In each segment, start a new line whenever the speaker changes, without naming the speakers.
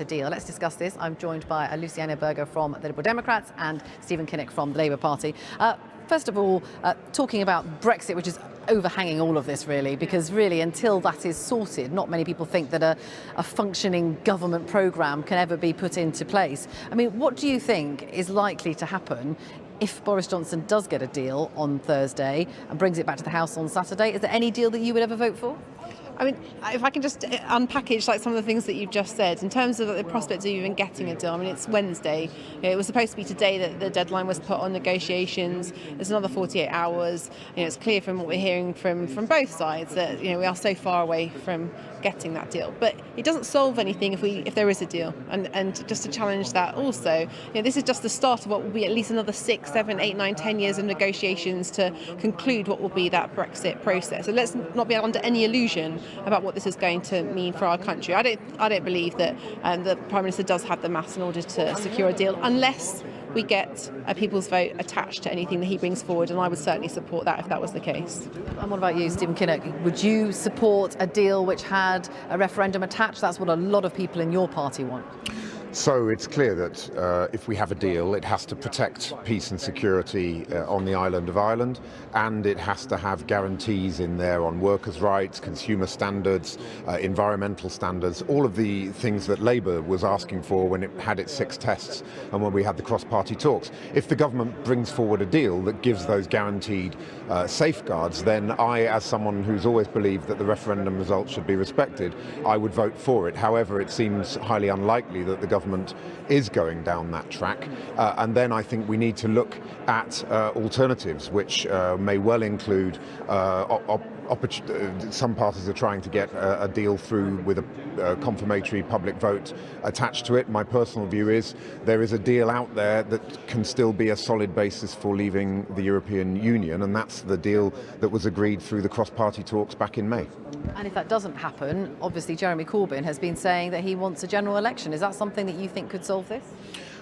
A deal. Let's discuss this. I'm joined by Luciana Berger from the Liberal Democrats and Stephen Kinnock from the Labour Party. First of all, talking about Brexit, which is overhanging all of this really, because really until that is sorted, not many people think that a functioning government programme can ever be put into place. I mean, what do you think is likely to happen if Boris Johnson does get a deal on Thursday and brings it back to the House on Saturday? Is there any deal that you would ever vote for?
I mean, if I can just unpackage like some of the things that you've just said, in terms of the prospects of even getting a deal, I mean, it's Wednesday. It was supposed to be today that the deadline was put on negotiations. There's another 48 hours. It's clear from what we're hearing from both sides that we are so far away from getting that deal. But it doesn't solve anything if there is a deal. And just to challenge that also, this is just the start of what will be at least another 6, 7, 8, 9, 10 years of negotiations to conclude what will be that Brexit process. So let's not be under any illusion about what this is going to mean for our country. I don't believe that the Prime Minister does have the mass in order to secure a deal, unless we get a people's vote attached to anything that he brings forward, and I would certainly support that if that was the case.
And what about you, Stephen Kinnock? Would you support a deal which had a referendum attached? That's what a lot of people in your party want.
So it's clear that if we have a deal, it has to protect peace and security on the island of Ireland, and it has to have guarantees in there on workers' rights, consumer standards, environmental standards, all of the things that Labour was asking for when it had its 6 tests and when we had the cross-party talks. If the government brings forward a deal that gives those guaranteed safeguards, then I, as someone who's always believed that the referendum result should be respected, I would vote for it. However, it seems highly unlikely that the government is going down that track, and then I think we need to look at alternatives, which may well include some parties are trying to get a deal through with a confirmatory public vote attached to it. My personal view is there is a deal out there that can still be a solid basis for leaving the European Union, and that's the deal that was agreed through the cross-party talks back in May.
And if that doesn't happen, obviously Jeremy Corbyn has been saying that he wants a general election. Is that something that you think could solve this?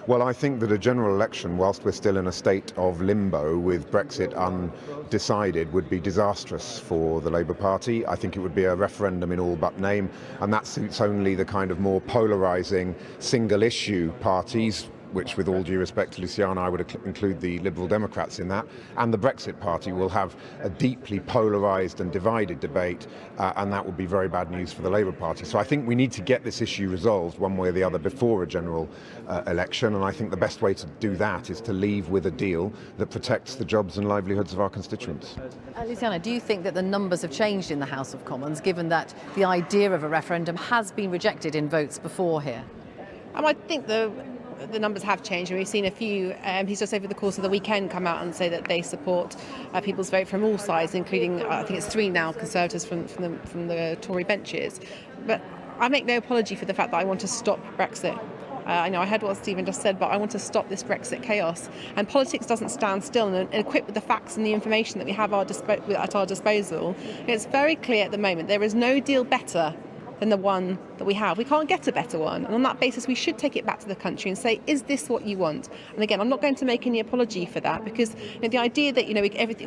Well, I think that a general election, whilst we're still in a state of limbo with Brexit undecided, would be disastrous for the Labour Party. I think it would be a referendum in all but name, and that suits only the kind of more polarising single-issue parties, which, with all due respect to Luciana, I would include the Liberal Democrats in that, and the Brexit Party will have a deeply polarised and divided debate, and that would be very bad news for the Labour Party. So I think we need to get this issue resolved one way or the other before a general election, and I think the best way to do that is to leave with a deal that protects the jobs and livelihoods of our constituents.
Luciana, do you think that the numbers have changed in the House of Commons, given that the idea of a referendum has been rejected in votes before here?
I think the numbers have changed, and we've seen a few MPs just over the course of the weekend come out and say that they support people's vote from all sides, including I think it's 3 now Conservatives from the Tory benches. But I make no apology for the fact that I want to stop Brexit. I know I heard what Stephen just said, but I want to stop this Brexit chaos. And politics doesn't stand still, and equipped with the facts and the information that we have at our disposal, it's very clear at the moment there is no deal better than the one that we have. We can't get a better one, and on that basis we should take it back to the country and say, is this what you want? And again, I'm not going to make any apology for that, because the idea that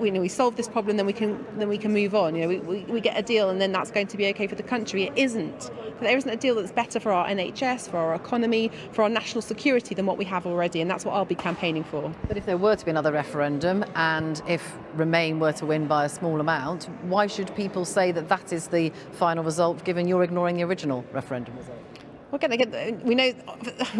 we solve this problem, then we can move on. We get a deal and then that's going to be okay for the country. It isn't. There isn't a deal that's better for our NHS, for our economy, for our national security than what we have already, and that's what I'll be campaigning for.
But if there were to be another referendum, and if Remain were to win by a small amount, why should people say that that is the final result, given you're ignoring the original referendum result?
Well, again, we know,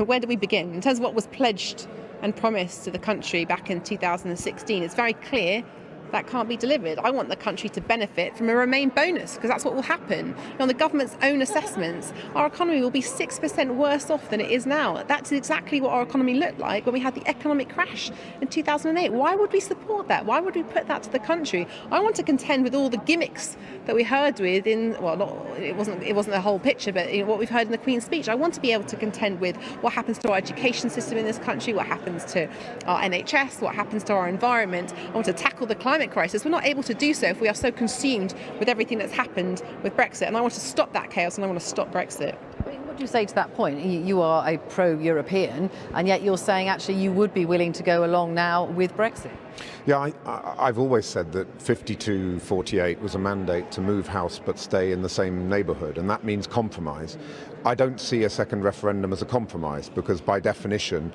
where do we begin? In terms of what was pledged and promised to the country back in 2016, it's very clear that can't be delivered. I want the country to benefit from a Remain bonus, because that's what will happen. On the government's own assessments, our economy will be 6% worse off than it is now. That's exactly what our economy looked like when we had the economic crash in 2008. Why would we support that? Why would we put that to the country? I want to contend with all the gimmicks that we heard with it wasn't the whole picture, but what we've heard in the Queen's speech. I want to be able to contend with what happens to our education system in this country, what happens to our NHS, what happens to our environment. I want to tackle the climate crisis. We're not able to do so if we are so consumed with everything that's happened with Brexit, and I want to stop that chaos, and I want to stop Brexit.
What do you say to that point? You are a pro-European, and yet you're saying actually you would be willing to go along now with Brexit.
Yeah, I've always said that 52-48 was a mandate to move house but stay in the same neighbourhood, and that means compromise. I don't see a second referendum as a compromise because, by definition,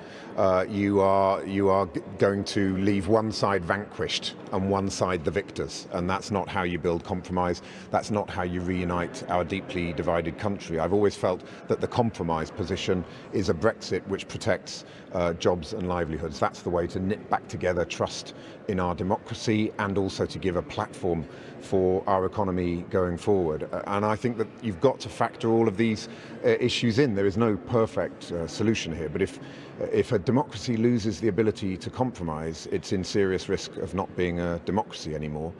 you are going to leave one side vanquished and one side the victors, and that's not how you build compromise. That's not how you reunite our deeply divided country. I've always felt that the compromise position is a Brexit which protects jobs and livelihoods. That's the way to knit back together trust in our democracy and also to give a platform for our economy going forward. And I think that you've got to factor all of these issues in. There is no perfect solution here, but if a democracy loses the ability to compromise, it's in serious risk of not being a democracy anymore.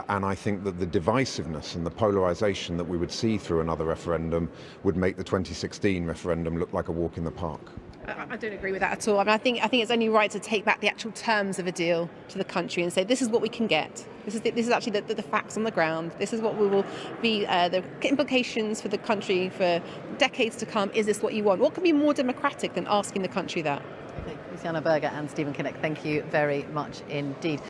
And I think that the divisiveness and the polarisation that we would see through another referendum would make the 2016 referendum look like a walk in the park.
I don't agree with that at all. I think it's only right to take back the actual terms of a deal to the country and say this is what we can get. This is actually the facts on the ground. This is what we will be the implications for the country for decades to come. Is this what you want? What can be more democratic than asking the country that?
Okay, Luciana Berger and Stephen Kinnock, thank you very much indeed.